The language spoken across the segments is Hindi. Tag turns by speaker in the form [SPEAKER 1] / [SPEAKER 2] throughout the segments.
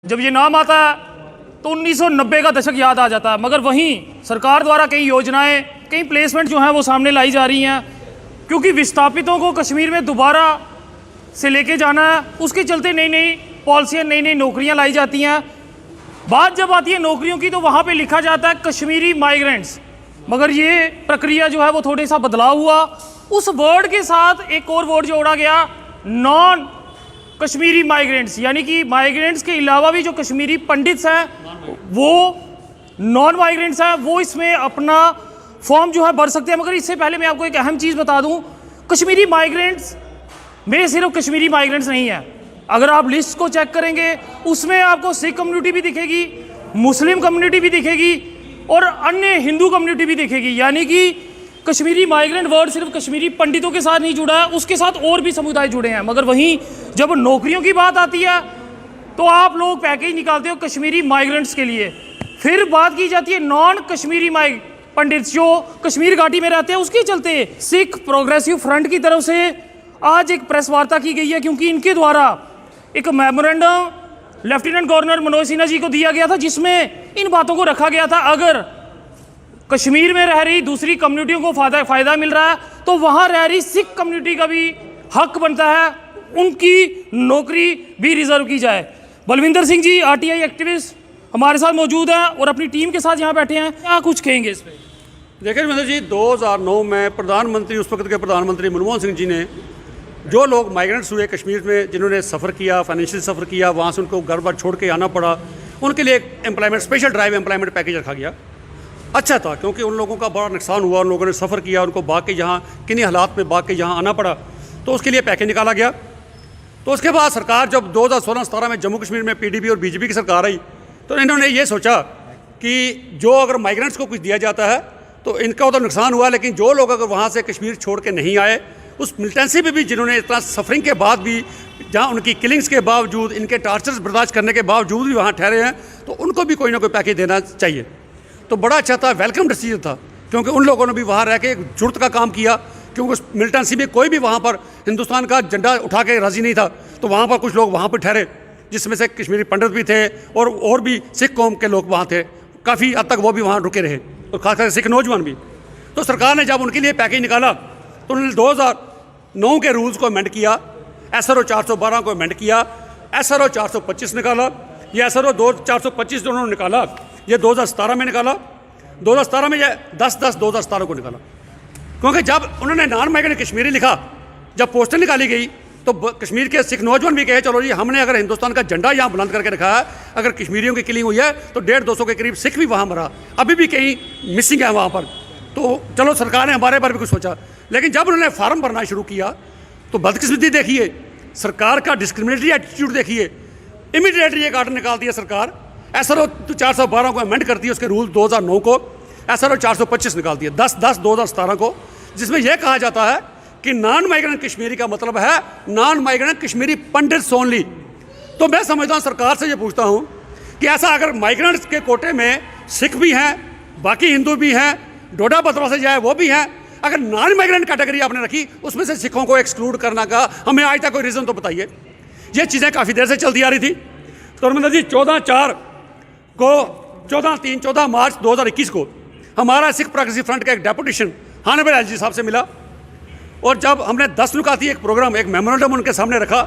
[SPEAKER 1] जब ये नाम आता है तो 1990 का दशक याद आ जाता है, मगर वहीं सरकार द्वारा कई योजनाएं, कई प्लेसमेंट जो हैं वो सामने लाई जा रही हैं, क्योंकि विस्थापितों को कश्मीर में दोबारा से लेके जाना है। उसके चलते नई नई पॉलिसियाँ, नई नई नौकरियां लाई जाती हैं। बात जब आती है नौकरियों की तो वहाँ पे लिखा जाता है कश्मीरी माइग्रेंट्स, मगर ये प्रक्रिया जो है वो थोड़ा सा बदलाव हुआ। उस वर्ड के साथ एक और वर्ड जोड़ा गया, नॉन कश्मीरी माइग्रेंट्स, यानी कि माइग्रेंट्स के अलावा भी जो कश्मीरी पंडित्स हैं वो नॉन माइग्रेंट्स हैं, वो इसमें अपना फॉर्म जो है भर सकते हैं। मगर इससे पहले मैं आपको एक अहम चीज़ बता दूं, कश्मीरी माइग्रेंट्स में सिर्फ कश्मीरी माइग्रेंट्स नहीं है। अगर आप लिस्ट को चेक करेंगे उसमें आपको सिख कम्युनिटी भी दिखेगी, मुस्लिम कम्युनिटी भी दिखेगी और अन्य हिंदू कम्युनिटी भी दिखेगी। यानी कि कश्मीरी माइग्रेंट वर्ड सिर्फ कश्मीरी पंडितों के साथ नहीं जुड़ा है, उसके साथ और भी समुदाय जुड़े हैं। मगर वहीं जब नौकरियों की बात आती है तो आप लोग पैकेज निकालते हो कश्मीरी माइग्रेंट्स के लिए, फिर बात की जाती है नॉन कश्मीरी पंडित जो कश्मीर घाटी में रहते हैं। उसके चलते सिख प्रोग्रेसिव फ्रंट की तरफ से आज एक प्रेस वार्ता की गई है, क्योंकि इनके द्वारा एक memorandum lieutenant governor Manoj Sinha ji को दिया गया था, जिसमें इन बातों को रखा गया था अगर कश्मीर में रह रही दूसरी कम्युनिटियों को फ़ायदा मिल रहा है तो वहाँ रह रही सिख कम्युनिटी का भी हक बनता है, उनकी नौकरी भी रिजर्व की जाए। बलविंदर सिंह जी आरटीआई एक्टिविस्ट हमारे साथ मौजूद हैं और अपनी टीम के साथ यहाँ बैठे हैं, क्या कुछ कहेंगे इस पर?
[SPEAKER 2] देखिए रविंदर जी, 2009 में प्रधानमंत्री, उस वक्त के प्रधानमंत्री मनमोहन सिंह जी ने जो लोग माइग्रेंट्स हुए कश्मीर में, जिन्होंने सफ़र किया, फाइनेंशियल सफ़र किया, वहाँ से उनको घर बार छोड़ के आना पड़ा, उनके लिए एक employment special drive employment package रखा गया। अच्छा था, क्योंकि उन लोगों का बड़ा नुकसान हुआ, उन लोगों ने सफ़र किया, उनको भाग के यहाँ किन्हीं हालात में भाग के यहाँ आना पड़ा, तो उसके लिए पैकेज निकाला गया। तो उसके बाद सरकार जब 2016-17 में जम्मू कश्मीर में पीडीपी और बीजेपी की सरकार आई तो इन्होंने ये सोचा कि जो अगर माइग्रेंट्स को कुछ दिया जाता है तो इनका तो नुकसान हुआ, लेकिन जो लोग अगर वहाँ से कश्मीर छोड़ के नहीं आए, उस मिलिटेंसी में भी जिन्होंने इतना सफरिंग के बाद भी, जहाँ उनकी किलिंग्स के बावजूद, इनके टार्चर्स बर्दाश्त करने के बावजूद भी वहाँ ठहरे हैं, तो उनको भी कोई ना कोई पैकेज देना चाहिए। तो बड़ा अच्छा था, वेलकम डिसीजन था, क्योंकि उन लोगों ने भी वहाँ रह के एक जुर्त का काम किया, क्योंकि उस मिलिटेंसी में कोई भी वहाँ पर हिंदुस्तान का झंडा उठा के राज़ी नहीं था। तो वहाँ पर कुछ लोग वहाँ पर ठहरे, जिसमें से कश्मीरी पंडित भी थे और भी सिख कौम के लोग वहाँ थे, काफ़ी हद तक वो भी वहाँ रुके रहे, और खासकर सिख नौजवान भी। तो सरकार ने जब उनके लिए पैकेज निकाला तो उन्होंने 2009 के रूल्स को अमेंड किया, SRO 412 को अमेंड किया, SRO 425 निकाला। ये SRO 425 जो उन्होंने निकाला ये 2017 में निकाला, 2017 में ये 10/10/2017 को निकाला, क्योंकि जब उन्होंने नॉन माइग्रेंट कश्मीरी लिखा, जब पोस्टर निकाली गई तो कश्मीर के सिख नौजवान भी कहे चलो जी, हमने अगर हिंदुस्तान का झंडा यहाँ बुलंद करके रखा है, अगर कश्मीरियों की किलिंग हुई है तो 150-200 के करीब सिख भी वहाँ मरा, अभी भी कहीं मिसिंग है वहाँ पर। तो चलो सरकार ने हमारे बारे में कुछ सोचा, लेकिन जब उन्होंने फार्म भरना शुरू किया तो बदकिस्मती देखिए, सरकार का डिस्क्रिमिनेटरी एटीट्यूड देखिए। इमीडिएटली एक आर्डर निकाल दिया सरकार, SRO 412 को अमेंड करती है, उसके रूल 2009 को SRO 425 निकाल दिया 10/10/2017 को, जिसमें यह कहा जाता है कि नॉन माइग्रेंट कश्मीरी का मतलब है non migrant Kashmiri pandits only. तो मैं समझता हूँ, सरकार से ये पूछता हूँ कि ऐसा अगर माइग्रेंट्स के कोटे में सिख भी हैं, बाकी हिंदू भी हैं, डोडा बतवा से जाए वो भी हैं, अगर नॉन माइग्रेंट कैटेगरी आपने रखी, उसमें से सिखों को एक्सक्लूड करना का हमें आज तक कोई रीज़न तो बताइए। ये चीज़ें काफ़ी देर से चलती आ रही थी। तो रविंदर जी, 14 मार्च 2021 को हमारा सिख प्रोग्रेसिव फ्रंट का एक डेपुटेशन हानबल एलजी साहब से मिला, और जब हमने 10 नुकाती एक प्रोग्राम, एक मेमोरेंडम उनके सामने रखा,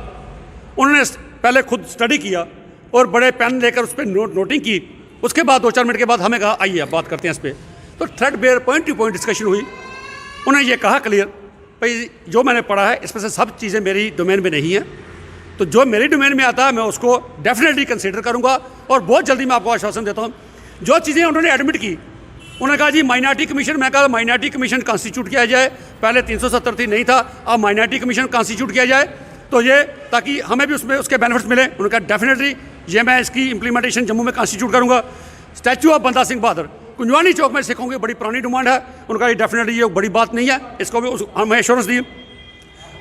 [SPEAKER 2] उन्होंने पहले खुद स्टडी किया और बड़े पेन लेकर उस पर नोटिंग की। उसके बाद 2-4 मिनट के बाद हमें कहा आइए बात करते हैं इस पर। तो threadbare point to point discussion हुई। उन्होंने ये कहा क्लियर, भाई जो मैंने पढ़ा है इसमें से सब चीज़ें मेरी डोमेन में नहीं हैं, तो जो मेरी डोमेन में आता है मैं उसको डेफिनेटली कंसीडर करूंगा, और बहुत जल्दी मैं आपको आश्वासन देता हूं। जो चीज़ें उन्होंने एडमिट की, उन्होंने कहा जी माइनॉरिटी कमीशन, मैं कहा माइनॉरिटी कमीशन कॉन्स्टिट्यूट किया जाए, पहले 370 थी, नहीं था, अब माइनॉरिटी कमीशन कॉन्स्टिट्यूट किया जाए, तो ये ताकि हमें भी उसमें उसके बेनिफिट्स मिले। उन्होंने कहा डेफिनेटली ये मैं इसकी इंप्लीमेंटेशन जम्मू में कॉन्स्टिट्यूट करूँगा। स्टैचू ऑफ बंदा सिंह बहादुर कुंजवानी चौक में सिखों की बड़ी पुरानी डिमांड है, उनका ये डेफिनेटली ये बड़ी बात नहीं है, इसको भी हमें एश्योरेंस दी।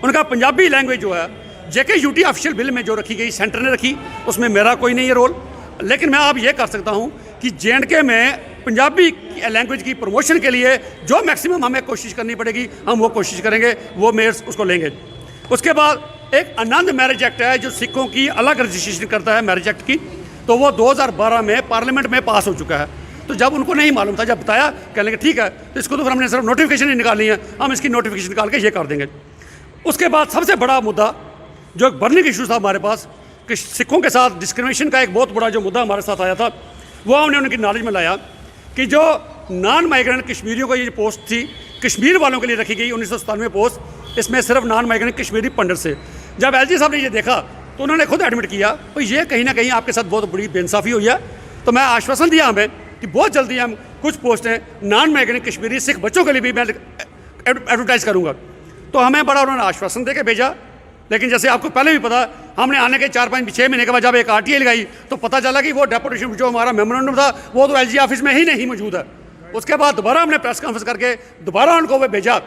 [SPEAKER 2] उनका पंजाबी लैंग्वेज जो है JKUT ऑफिशियल बिल में जो रखी गई, सेंटर ने रखी, उसमें मेरा कोई नहीं है रोल, लेकिन मैं अब ये कर सकता हूँ कि J&K में पंजाबी लैंग्वेज की प्रमोशन के लिए जो मैक्सिमम हमें कोशिश करनी पड़ेगी हम वो कोशिश करेंगे, वो मेयर्स उसको लेंगे। उसके बाद एक आनंद मैरिज एक्ट है जो सिखों की अलग रजिस्ट्रेशन करता है मैरिज एक्ट की, तो वो 2012 में पार्लियामेंट में पास हो चुका है। तो जब उनको नहीं मालूम था, जब बताया, कहने लगे ठीक है, तो इसको तो फिर हमने सिर्फ नोटिफिकेशन ही निकालनी है, हम इसकी नोटिफिकेशन निकाल के ये कर देंगे। उसके बाद सबसे बड़ा मुद्दा जो एक बर्निंग इशू था हमारे पास कि सिखों के साथ डिस्क्रिमिनेशन का एक बहुत बड़ा जो मुद्दा हमारे साथ आया था, वो हमने उनकी नॉलेज में लाया कि जो नॉन माइग्रेंट कश्मीरियों को ये पोस्ट थी कश्मीर वालों के लिए रखी गई 1997 पोस्ट, इसमें सिर्फ नॉन माइग्रेंट कश्मीरी पंडित से। जब एलजी साहब ने ये देखा तो उन्होंने खुद एडमिट किया तो ये कहीं ना कहीं आपके साथ बहुत बड़ी बेइंसाफ़ी हुई है। तो मैं आश्वासन दिया हमें कि बहुत जल्दी हम कुछ पोस्टें नॉन माइग्रेंट कश्मीरी सिख बच्चों के लिए भी मैं एडवर्टाइज़ करूँगा। तो हमें बड़ा उन्होंने आश्वासन दे के भेजा, लेकिन जैसे आपको पहले भी पता, हमने आने के 4-5-6 महीने के बाद जब एक RTI लगाई तो पता चला कि वो डेपुटेशन जो हमारा मेमोरेंडम था वो तो LG ऑफिस में ही नहीं मौजूद है। उसके बाद दोबारा हमने प्रेस कॉन्फ्रेंस करके दोबारा उनको वो भेजा।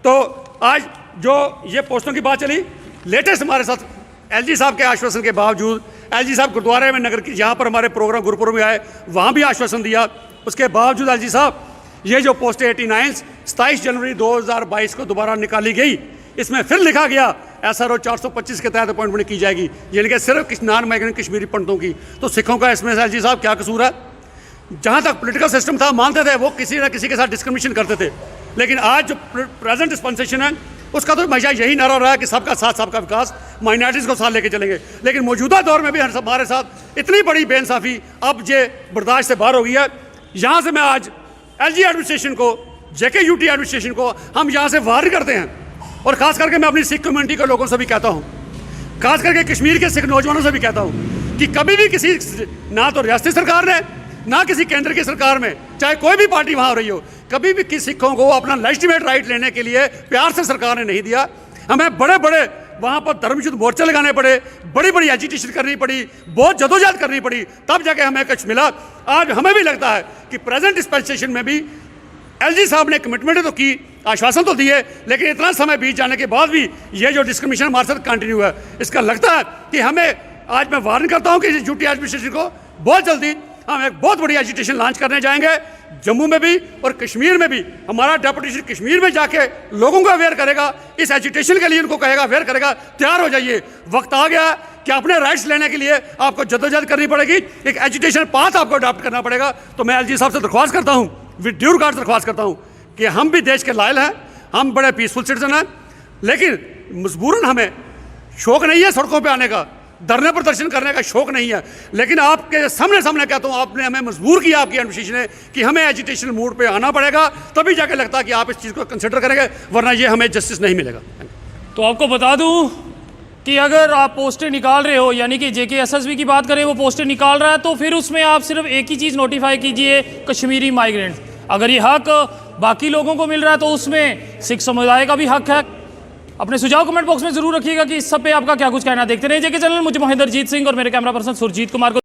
[SPEAKER 2] तो आज जो ये पोस्टों की बात चली, लेटेस्ट हमारे साथ LG साहब के आश्वासन के बावजूद, LG साहब गुरुद्वारे में नगर की जहाँ पर हमारे प्रोग्राम गुरुपुर में आए वहाँ भी आश्वासन दिया, उसके बावजूद LG साहब ये जो पोस्ट 89 27 जनवरी 2022 को दोबारा निकाली गई, इसमें फिर लिखा गया SRO 425 के तहत अपॉइंटमेंट की जाएगी, यानी कि सिर्फ नॉन माइग्रेंट कश्मीरी पंडितों की। तो सिखों का इसमें LG साहब क्या कसूर है? जहाँ तक पॉलिटिकल सिस्टम था मानते थे वो किसी न किसी के साथ डिस्क्रिमिनेशन करते थे, लेकिन आज जो प्रेजेंट डिस्पेंसेशन है उसका तो हमेशा यही नारा रहा है कि सबका साथ सबका विकास, माइनॉरिटीज़ को साथ लेके चलेंगे। लेकिन मौजूदा दौर में भी हमारे साथ इतनी बड़ी बेइंसाफ़ी अब ये बर्दाश्त से बाहर हो गई है। यहाँ से मैं आज LG एडमिनिस्ट्रेशन को, JKUT एडमिनिस्ट्रेशन को हम यहाँ से वार्न करते हैं, और ख़ास करके मैं अपनी सिख कम्युनिटी के लोगों से भी कहता हूँ, खास करके कश्मीर के सिख नौजवानों से भी कहता हूँ कि कभी भी किसी, ना तो रियासती सरकार ने ना किसी केंद्र की सरकार में, चाहे कोई भी पार्टी वहाँ हो रही हो, कभी भी किसी सिखों को अपना लेजिटिमेट राइट लेने के लिए प्यार से सरकार ने नहीं दिया। हमें बड़े बड़े वहाँ पर धर्मयुद्ध मोर्चे लगाने पड़े, बड़ी बड़ी एजिटेशन करनी पड़ी, बहुत जदोजहद करनी पड़ी, तब जाके हमें कुछ मिला। आज हमें भी लगता है कि प्रेजेंट डिस्पेंसेशन में भी LG साहब ने कमिटमेंट तो की, आश्वासन तो दिए, लेकिन इतना समय बीत जाने के बाद भी ये जो डिस्क्रिमिनेशन हमारे साथ कंटिन्यू है, इसका लगता है कि हमें, आज मैं वार्न करता हूँ कि इस यूटी एडमिनिस्ट्रेशन को बहुत जल्दी हम एक बहुत बड़ी एजिटेशन लॉन्च करने जाएंगे, जम्मू में भी और कश्मीर में भी। हमारा डेपुटेशन कश्मीर में जाके लोगों को अवेयर करेगा, इस एजिटेशन के लिए उनको कहेगा, अवेयर करेगा, तैयार हो जाइए, वक्त आ गया कि अपने राइट्स लेने के लिए आपको जद्दोजहद करनी पड़ेगी, एक एजुटेशन पाथ आपको अडॉप्ट करना पड़ेगा। तो मैं LG साहब से दरख्वास्त करता हूँ, विद ड्यू रिगार्ड दरख्वास्त करता हूँ कि हम भी देश के लायल हैं, हम बड़े पीसफुल सिटीजन हैं, लेकिन मजबूरन हमें शौक नहीं है सड़कों पर आने का, धरने प्रदर्शन करने का शौक नहीं है, लेकिन आपके सामने कहता हूँ, आपने हमें मजबूर किया, आपकी एडमिनिस्ट्रेशन ने, कि हमें एजुटेशनल मूड पे आना पड़ेगा, तभी जाके लगता है कि आप इस चीज़ को कंसिडर करेंगे, वरना ये हमें जस्टिस नहीं मिलेगा।
[SPEAKER 1] तो आपको बता दूं कि अगर आप पोस्टें निकाल रहे हो, यानी कि JKSSB की बात करें, वो पोस्टें निकाल रहा है, तो फिर उसमें आप सिर्फ एक ही चीज़ नोटिफाई कीजिए, कश्मीरी माइग्रेंट्स। अगर ये हक बाकी लोगों को मिल रहा है तो उसमें सिख समुदाय का भी हक है। अपने सुझाव कमेंट बॉक्स में जरूर रखिएगा कि इस सब पे आपका क्या कुछ कहना। देखते रहिए JK चैनल। मुझे मोहिंदरजीत सिंह और मेरे कैमरा पर्सन सुरजीत कुमार को